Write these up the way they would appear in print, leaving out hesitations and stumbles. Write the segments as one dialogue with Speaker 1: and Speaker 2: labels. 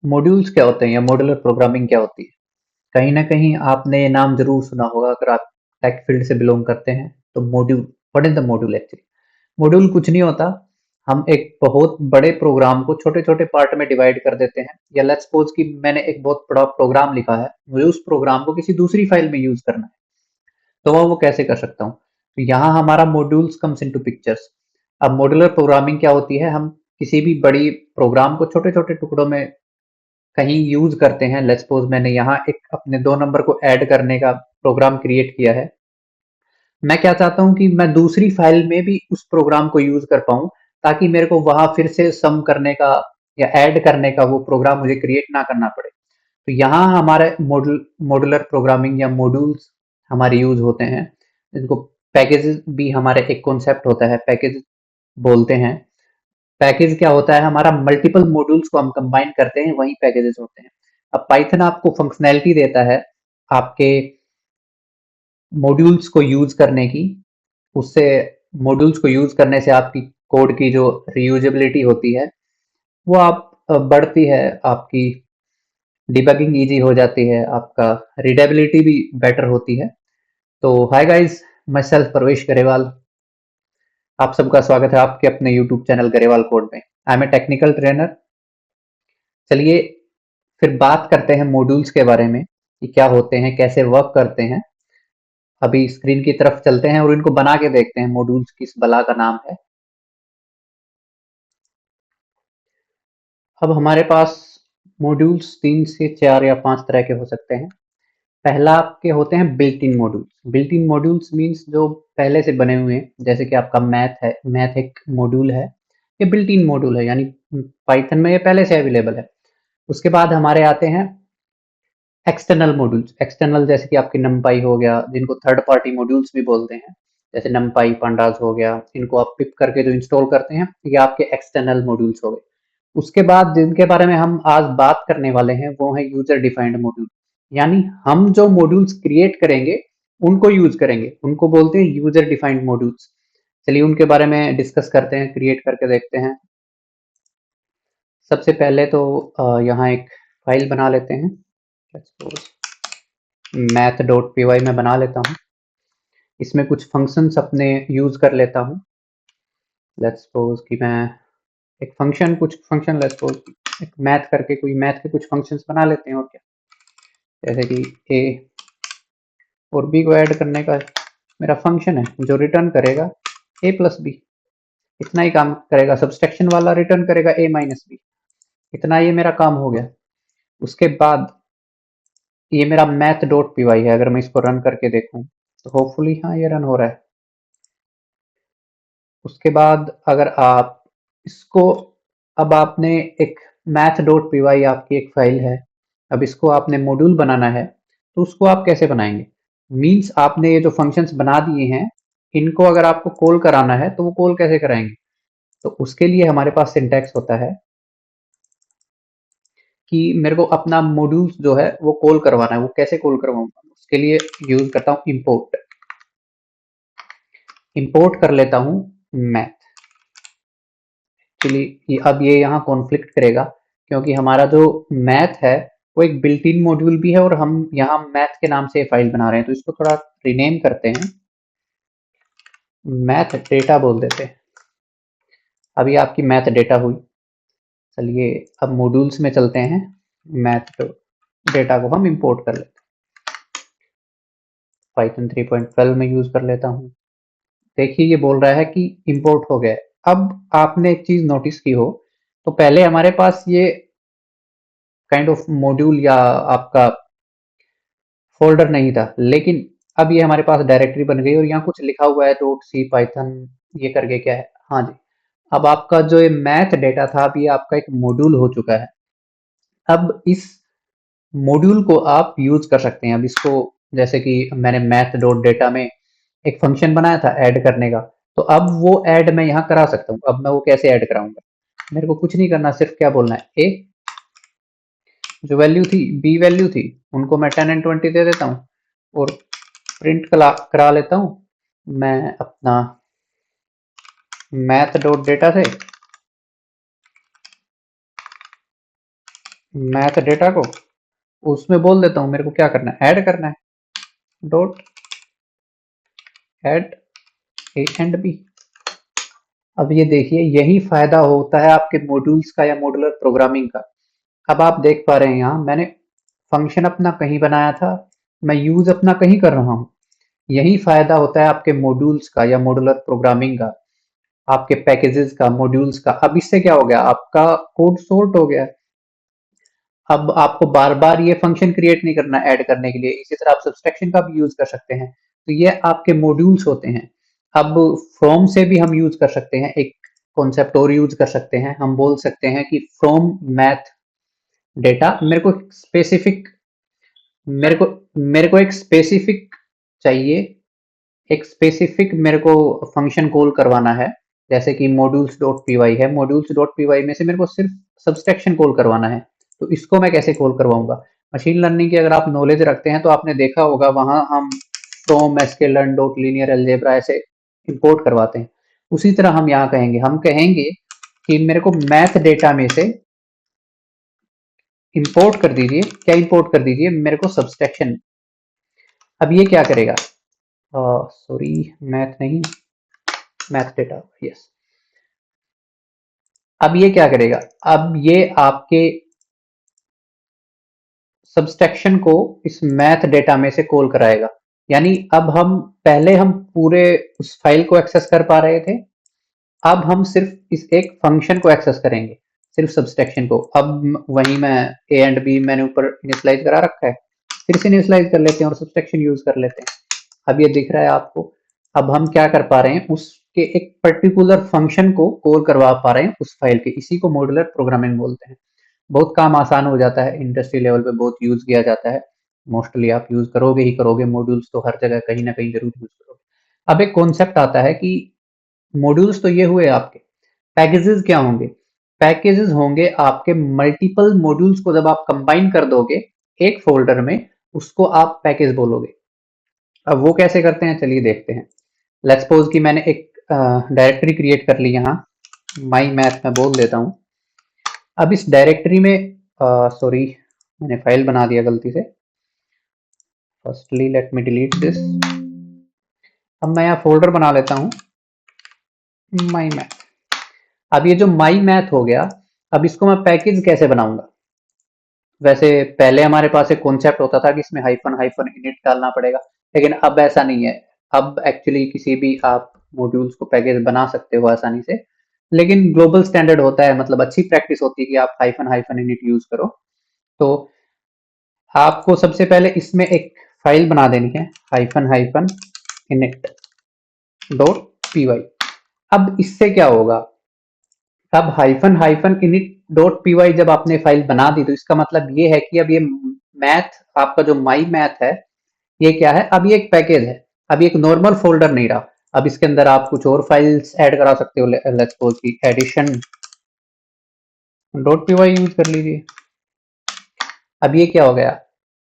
Speaker 1: Modules क्या होते हैं या मॉड्यूलर प्रोग्रामिंग क्या होती है? कहीं न कहीं आपने ये नाम ज़रूर सुना होगा अगर आप टेक फील्ड से बिलॉन्ग करते हैं, तो module. What is the module actually? Module कुछ नहीं होता, हम एक बहुत बड़े प्रोग्राम को छोटे-छोटे पार्ट में डिवाइड कर देते हैं या लेट्स सपोज़ कि मैंने एक बहुत बड़ा प्रोग्राम लिखा है, मुझे उस प्रोग्राम को किसी दूसरी फाइल में यूज़ करना है, तो मैं वो कैसे कर सकता हूँ? तो यहाँ हमारा मॉड्यूल्स कम्स इंटू पिक्चर्स। अब मॉड्यूलर प्रोग्रामिंग क्या होती है? हम किसी भी बड़ी प्रोग्राम को छोटे-छोटे टुकड़ों में कहीं यूज करते हैं। लेट्स सपोज मैंने यहाँ एक अपने 2 नंबर को ऐड करने का प्रोग्राम क्रिएट किया है। मैं क्या चाहता हूँ कि मैं दूसरी फाइल में भी उस प्रोग्राम को यूज कर पाऊँ, ताकि मेरे को वहां फिर से सम करने का या ऐड करने का वो प्रोग्राम मुझे क्रिएट ना करना पड़े। तो यहाँ हमारे मॉड्यूलर प्रोग्रामिंग या मॉड्यूल्स हमारे यूज होते हैं। इनको पैकेजेस भी हमारे एक कॉन्सेप्ट होता है, पैकेज बोलते हैं। पैकेज क्या होता है? हमारा मल्टीपल मॉड्यूल्स को हम कंबाइन करते हैं, वही पैकेजेस होते हैं। अब पाइथन आपको फंक्शनैलिटी देता है आपके मॉड्यूल्स को यूज करने की। उससे मॉड्यूल्स को यूज करने से आपकी कोड की जो रीयूजेबिलिटी होती है वो आप बढ़ती है, आपकी डिबगिंग इजी हो जाती है, आपका रीडेबिलिटी भी बेटर होती है। तो हाय गाइस, मैं सेल्फ प्रवेश गरेवाल, आप सबका स्वागत है आपके अपने यूट्यूब चैनल गरेवाल कोड में। I am a technical trainer. चलिए फिर बात करते हैं मॉड्यूल्स के बारे में कि क्या होते हैं, कैसे वर्क करते हैं। अभी स्क्रीन की तरफ चलते हैं और इनको बना के देखते हैं मॉड्यूल्स किस बला का नाम है। अब हमारे पास मॉड्यूल्स 3 से 4 या 5 तरह के हो सकते हैं। पहला आपके होते हैं built in modules. Built in modules means जो पहले से बने हुए हैं, जैसे कि आपका मैथ है, मैथ एक मॉड्यूल है, ये बिल्ट इन मॉड्यूल है, यानी पाइथन में ये पहले से अवेलेबल है। उसके बाद हमारे आते हैं एक्सटर्नल मॉड्यूल्स। एक्सटर्नल जैसे कि आपके नमपाई हो गया, जिनको थर्ड पार्टी मॉड्यूल्स भी बोलते हैं, जैसे नमपाई पांडास हो गया, इनको आप पिप करके जो इंस्टॉल करते हैं, ये आपके एक्सटर्नल मॉड्यूल्स हो गए। उसके बाद जिनके बारे में हम आज बात करने वाले हैं वो है यूजर डिफाइंड मॉड्यूल, यानी हम जो मॉड्यूल्स क्रिएट करेंगे उनको यूज करेंगे, उनको बोलते हैं यूजर डिफाइंड मॉड्यूल्स। चलिए उनके बारे में डिस्कस करते हैं, क्रिएट करके देखते हैं। सबसे पहले तो यहाँ एक फाइल बना लेते हैं, मैथ डॉट पी वाई में बना लेता हूँ। इसमें कुछ फंक्शंस अपने यूज कर लेता हूँ। लेट्स सपोज कि मैं एक फंक्शन, कुछ फंक्शन, लेट्स सपोज एक मैथ करके कोई मैथ के कुछ फंक्शंस बना लेते हैं। और क्या, जैसे कि ए और बी को ऐड करने का मेरा फंक्शन है जो रिटर्न करेगा ए प्लस बी। इतना ही काम करेगा, सब्सट्रैक्शन वाला रिटर्न करेगा ए माइनस बी। इतना ये मेरा काम हो गया। उसके बाद ये मेरा मैथ डॉट पी वाई है। अगर मैं इसको रन करके देखूं तो होपफुली हाँ ये रन हो रहा है। उसके बाद अगर आप इसको, अब आपने एक मैथ डॉट पी वाई आपकी एक फाइल है, अब इसको आपने मॉड्यूल बनाना है, तो उसको आप कैसे बनाएंगे? मीन्स आपने ये जो फंक्शंस बना दिए हैं, इनको अगर आपको कॉल कराना है तो वो कॉल कैसे कराएंगे? तो उसके लिए हमारे पास सिंटैक्स होता है कि मेरे को अपना मॉड्यूल्स जो है वो कॉल करवाना है। वो कैसे कॉल करवाऊंगा? उसके लिए यूज करता हूँ इंपोर्ट। इंपोर्ट कर लेता हूँ मैथ। चलिए अब ये यहाँ कॉन्फ्लिक्ट करेगा, क्योंकि हमारा जो मैथ है वो एक बिल्ट इन मॉड्यूल भी है और हम यहाँ मैथ के नाम से फाइल बना रहे हैं। तो इसको थोड़ा रीनेम करते हैं, मैथ डेटा बोल देते हैं। अभी आपकी मैथ डेटा हुई। चलिए अब मॉड्यूल्स में चलते हैं, मैथ डेटा को हम इंपोर्ट कर लेते हैं। पाइथन 3.12 में यूज कर लेता हूँ। देखिए ये बोल रहा है कि इंपोर्ट हो गया है। अब आपने एक चीज नोटिस की हो, तो पहले हमारे पास ये काइंड ऑफ मॉड्यूल या आपका फोल्डर नहीं था, लेकिन अब ये हमारे पास डायरेक्टरी बन गई और यहाँ कुछ लिखा हुआ है डॉट सी पाइथन, ये करके क्या है, हाँ जी। अब आपका जो ये मैथ डेटा था, अब ये आपका एक मॉड्यूल हो चुका है। अब इस मॉड्यूल को आप यूज कर सकते हैं। अब इसको, जैसे कि मैंने मैथ डॉट डेटा में एक फंक्शन बनाया था ऐड करने का, तो अब वो ऐड मैं यहाँ करा सकता हूँ। अब मैं वो कैसे ऐड कराऊंगा? मेरे को कुछ नहीं करना, सिर्फ क्या बोलना है, ए जो वैल्यू थी, बी वैल्यू थी, उनको मैं 10 एंड 20 दे देता हूँ और प्रिंट करा लेता हूँ मैं अपना मैथ डॉट डेटा से मैथ डेटा को उसमें बोल देता हूँ मेरे को क्या करना है, ऐड करना है, dot add A and B. अब ये देखिए यही फायदा होता है आपके मॉड्यूल्स का या मॉड्यूलर प्रोग्रामिंग का। अब आप देख पा रहे हैं यहाँ मैंने फंक्शन अपना कहीं बनाया था, मैं यूज अपना कहीं कर रहा हूँ। यही फायदा होता है आपके मॉड्यूल्स का या मॉड्यूलर प्रोग्रामिंग का, आपके पैकेजेस का, मॉड्यूल्स का। अब इससे क्या हो गया, आपका कोड सॉर्ट हो गया। अब आपको बार बार ये फंक्शन क्रिएट नहीं करना ऐड करने के लिए। इसी तरह आप सब्सट्रैक्शन का भी यूज कर सकते हैं। तो ये आपके मॉड्यूल्स होते हैं। अब फ्रॉम से भी हम यूज कर सकते हैं, एक कॉन्सेप्ट और यूज कर सकते हैं। हम बोल सकते हैं कि फ्रॉम मैथ डेटा मेरे को एक स्पेसिफिक चाहिए, एक स्पेसिफिक मेरे को फंक्शन कॉल करवाना है। जैसे कि मॉड्यूल्स डॉट पी वाई है, मॉड्यूल्स डॉट पी वाई में से मेरे को सिर्फ सब्सट्रैक्शन कॉल करवाना है। तो इसको मैं कैसे कॉल करवाऊंगा। मशीन लर्निंग की अगर आप नॉलेज रखते हैं तो आपने देखा होगा वहां हम from sklearn dot linear algebra ऐसे इंपोर्ट करवाते हैं। उसी तरह हम यहाँ कहेंगे, हम कहेंगे कि मेरे को मैथ डेटा में से इंपोर्ट कर दीजिए, क्या इंपोर्ट कर दीजिए, मेरे को सब्सट्रैक्शन। अब ये क्या करेगा, सॉरी मैथ नहीं, मैथ डेटा, यस। अब ये क्या करेगा, अब ये आपके सब्सट्रैक्शन को इस मैथ डेटा में से कॉल कराएगा। यानी अब हम पूरे उस फाइल को एक्सेस कर पा रहे थे, अब हम सिर्फ इस एक फंक्शन को एक्सेस करेंगे, सिर्फ सब्सट्रैक्शन को। अब वहीं मैं ए एंड बी मैंने ऊपर इनिशियलाइज करा रखा है, फिर से इनिशियलाइज कर लेते हैं और सब्सट्रैक्शन यूज कर लेते हैं। अब ये दिख रहा है आपको। अब हम क्या कर पा रहे हैं, उसके एक पर्टिकुलर फंक्शन को कॉल करवा पा रहे हैं उस फाइल के। इसी को मॉड्यूलर प्रोग्रामिंग बोलते हैं। बहुत काम आसान हो जाता है, इंडस्ट्री लेवल पे बहुत यूज किया जाता है। मोस्टली आप यूज करोगे ही करोगे, मॉड्यूल्स तो हर जगह कहीं ना कहीं जरूर यूज करोगे। अब एक कॉन्सेप्ट आता है कि मॉड्यूल्स तो ये हुए आपके, पैकेजेस क्या होंगे। पैकेजेस होंगे आपके मल्टीपल मॉड्यूल्स को जब आप कंबाइन कर दोगे एक फोल्डर में, उसको आप पैकेज बोलोगे। अब वो कैसे करते हैं चलिए देखते हैं। लेट्स सपोज कि मैंने एक डायरेक्टरी क्रिएट कर ली, यहाँ माई मैथ में बोल देता हूँ। अब इस डायरेक्टरी में सॉरी मैंने फाइल बना दिया गलती से। Firstly let me delete this. अब मैं यहाँ फोल्डर बना लेता हूँ माई मैथ। अब ये जो माई मैथ हो गया, अब इसको मैं पैकेज कैसे बनाऊंगा। वैसे पहले हमारे पास एक कॉन्सेप्ट होता था कि इसमें हाइफन हाइफन इनिट डालना पड़ेगा, लेकिन अब ऐसा नहीं है। अब एक्चुअली किसी भी आप मॉड्यूल्स को पैकेज बना सकते हो आसानी से, लेकिन ग्लोबल स्टैंडर्ड होता है, मतलब अच्छी प्रैक्टिस होती है कि आप हाइफन हाइफन इनिट यूज करो। तो आपको सबसे पहले इसमें एक फाइल बना देनी है, hyphen hyphen init dot P Y. अब इससे क्या होगा, अब hyphen hyphen init dot P Y जब आपने फाइल बना दी तो इसका मतलब ये है कि अब ये मैथ, आपका जो माई मैथ है, ये क्या है, अब ये एक पैकेज है। अब ये एक नॉर्मल फोल्डर नहीं रहा। अब इसके अंदर आप कुछ और फाइल्स ऐड करा सकते हो। लेट्स सपोज की addition dot P Y use कर लीजिए। अब ये क्या हो गया,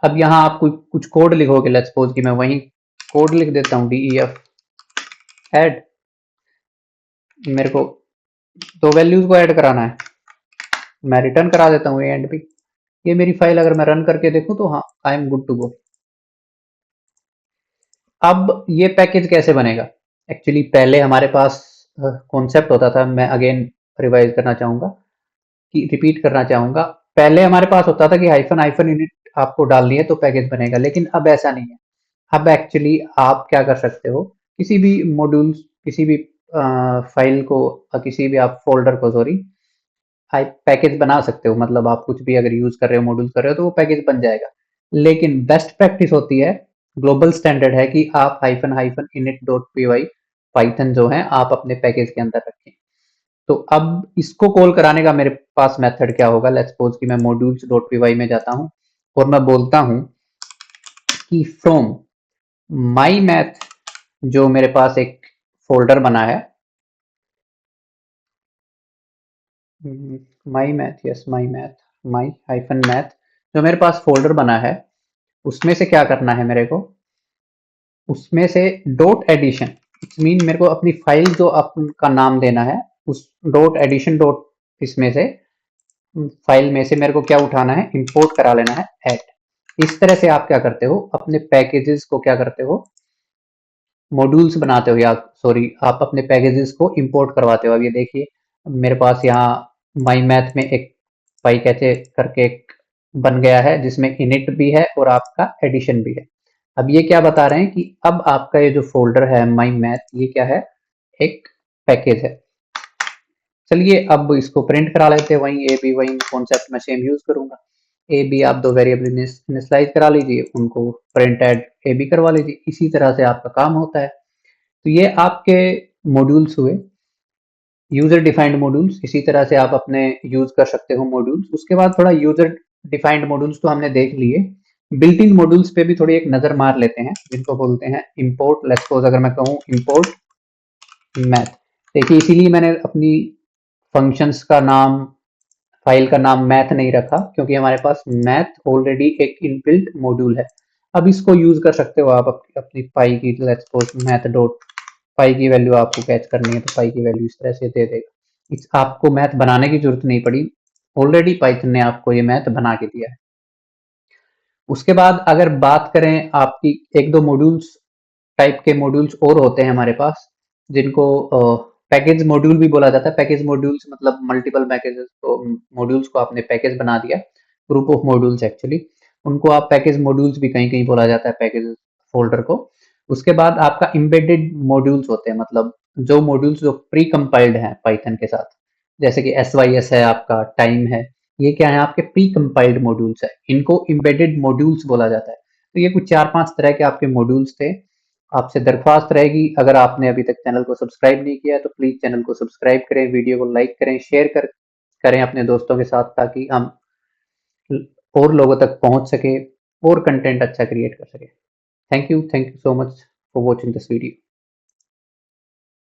Speaker 1: अब यहाँ आप कुछ कोड लिखोगे। लेट्स सपोज कि मैं वही कोड लिख देता हूँ, def ऐड। मेरे को दो वैल्यूज को ऐड कराना है, मैं रिटर्न करा देता हूँ ए एंड बी। ये मेरी फाइल अगर मैं रन करके देखूं तो हाँ, I am good to go. अब ये पैकेज कैसे बनेगा, एक्चुअली पहले हमारे पास कॉन्सेप्ट होता था। मैं अगेन रिवाइज करना चाहूंगा, कि रिपीट करना चाहूंगा। पहले हमारे पास होता था कि हाइफन हाइफन यूनिट आपको डालनी है तो पैकेज बनेगा, लेकिन अब ऐसा नहीं है। अब एक्चुअली आप क्या कर सकते हो, किसी भी मॉड्यूल्स, किसी भी फाइल को, किसी भी आप फोल्डर को, सॉरी, पैकेज बना सकते हो। मतलब आप कुछ भी अगर यूज कर रहे हो, मॉड्यूल कर रहे हो, तो वो पैकेज बन जाएगा। लेकिन बेस्ट प्रैक्टिस होती है, ग्लोबल स्टैंडर्ड है कि आप hyphen hyphen init dot P Y Python जो है आप अपने पैकेज के अंदर रखें। तो अब इसको कॉल कराने का मेरे पास मेथड क्या होगा। लेट्स सपोज कि मैं मॉड्यूल्स डॉट पी वाई में जाता हूं और मैं बोलता हूं कि फ्रॉम माई मैथ, जो मेरे पास एक फोल्डर बना है, माई math, yes my math, my hyphen math, जो मेरे पास फोल्डर बना है, उसमें से क्या करना है मेरे को, उसमें से डॉट एडिशन, इट्स मीन मेरे को अपनी फाइल जो आपका नाम देना है, उस डॉट एडिशन डॉट इसमें से फाइल में से मेरे को क्या उठाना है, इंपोर्ट करा लेना है एट। इस तरह से आप क्या करते हो, अपने पैकेजेस को क्या करते हो, मॉड्यूल्स बनाते हो, या सॉरी आप अपने पैकेजेस को इंपोर्ट करवाते हो। अब ये देखिए मेरे पास यहाँ माई मैथ में एक पाई कैचे करके एक बन गया है जिसमें इनिट भी है और आपका एडिशन भी है। अब ये क्या बता रहे हैं कि अब आपका ये जो फोल्डर है माई मैथ, ये क्या है, एक पैकेज है। चलिए अब इसको प्रिंट करा लेते हैं, वहीं ए बी वहीं कॉन्सेप्ट में सेम यूज करूंगा। ए बी आप दो वेरिएबल इनिशियलाइज करा लीजिए, उनको प्रिंट एड ए बी करवा लीजिए। इसी तरह से आपका काम होता है। तो ये आपके मॉड्यूल्स हुए, यूजर डिफाइंड मॉड्यूल्स। इसी तरह से आप अपने यूज कर सकते हो मॉड्यूल्स। उसके बाद थोड़ा यूजर डिफाइंड मॉड्यूल्स तो हमने देख लिए, बिल्ट इन मॉड्यूल्स पे भी थोड़ी एक नजर मार लेते हैं, जिनको बोलते हैं इंपोर्ट। लेट्स सपोज अगर मैं कहूँ इंपोर्ट मैथ, देखिए इसीलिए मैंने अपनी फंक्शंस का नाम, फाइल का नाम मैथ नहीं रखा, क्योंकि हमारे पास मैथ ऑलरेडी एक इनबिल्ट मॉड्यूल है। अब इसको यूज कर सकते हो आप अपनी पाई की, लेट्स सपोज मैथ डॉट पाई की वैल्यू आपको कैच करनी है, तो पाई की वैल्यू इस तरह से दे देगा। आपको मैथ बनाने की जरूरत नहीं पड़ी, ऑलरेडी पाइथन ने आपको ये मैथ बना के दिया है। उसके बाद अगर बात करें आपकी, एक दो मॉड्यूल्स टाइप के मॉड्यूल्स और होते हैं हमारे पास, जिनको पैकेज मॉड्यूल भी बोला जाता है। पैकेज मॉड्यूल्स मतलब मल्टीपल पैकेजेस को, मॉड्यूल्स को आपने पैकेज बना दिया, ग्रुप ऑफ मॉड्यूल्स एक्चुअली, उनको आप पैकेज मॉड्यूल्स भी कहीं कहीं बोला जाता है, पैकेज फोल्डर को। उसके बाद आपका एम्बेडेड मॉड्यूल्स होते हैं, मतलब जो मॉड्यूल्स जो प्री कंपाइल्ड हैं पाइथन के साथ, जैसे कि SYS है आपका, टाइम है, ये क्या है, आपके प्री कंपाइल्ड मॉड्यूल्स है, इनको एम्बेडेड मॉड्यूल्स बोला जाता है। तो ये कुछ 4-5 तरह के आपके मॉड्यूल्स थे। आपसे दरख्वास्त रहेगी, अगर आपने अभी तक चैनल को सब्सक्राइब नहीं किया है तो प्लीज चैनल को सब्सक्राइब करें, वीडियो को लाइक करें, शेयर करें अपने दोस्तों के साथ, ताकि हम और लोगों तक पहुंच सके और कंटेंट अच्छा क्रिएट कर सके। Thank you so much for watching this video.